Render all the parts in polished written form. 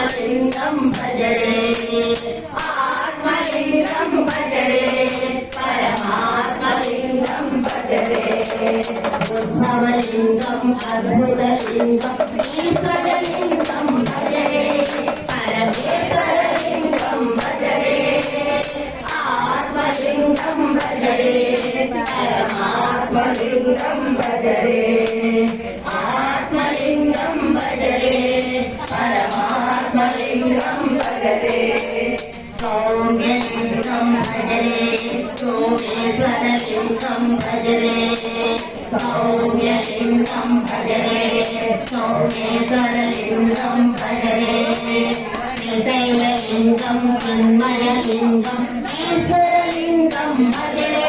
आत्मलिंगं भजरे आत्मलिंगं भजरे परमात्मलिंगं भजरे उद्भवलिंगं अद्भुतलिंगं ईश्वरलिंगं भजरे परमेश्वरलिंगं भजरे आत्मलिंगं भजरे परमात्मलिंगं भजरे आत्मलिंगं भजरे परमात्मलिंगं भजरे सौम्यलिंगं भजरे सोमेश्वरलिंगं भजरे सौम्यलिंगं भजरे सोमेश्वरलिंगं भजरे शैललिंगं चिन्मयलिंगं ईश्वरलिंगं भजरे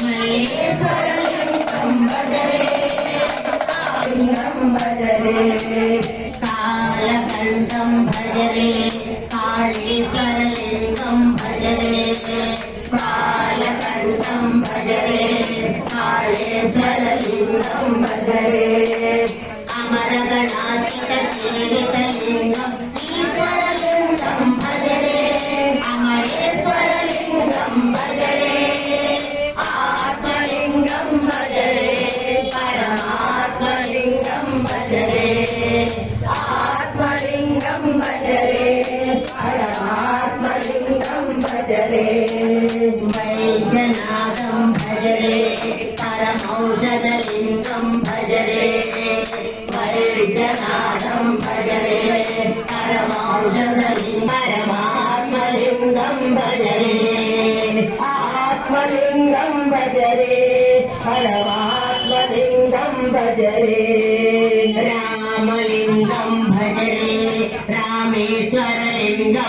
महेश्वरलिंगं भजरे लिंगं भजरे कालकण्ठं भजरे कालीश्वरलिंगं भजरे कालकण्ठं भजरे कालेश्वरलिंगं भजरे अमरगणाधिपसेवितलिंगं ईश्वरलिंगं भजरे अमरेश्वरलिंगं भजरे आत्मलिंगं भजरे परमात्मलिंगं भजरे आत्मलिंगं भजरे परमात्मलिंगं भजरे वैद्यनाथं भजरे परमौषधलिंगं भजरे वैद्यनाथं भजरे परमौषधलिंगं परमात्मलिंगं भजरे आत्मलिंगं भजरे परमात्मलिंगं भजरे रामलिंगं भजरे रामेश्वरलिंगं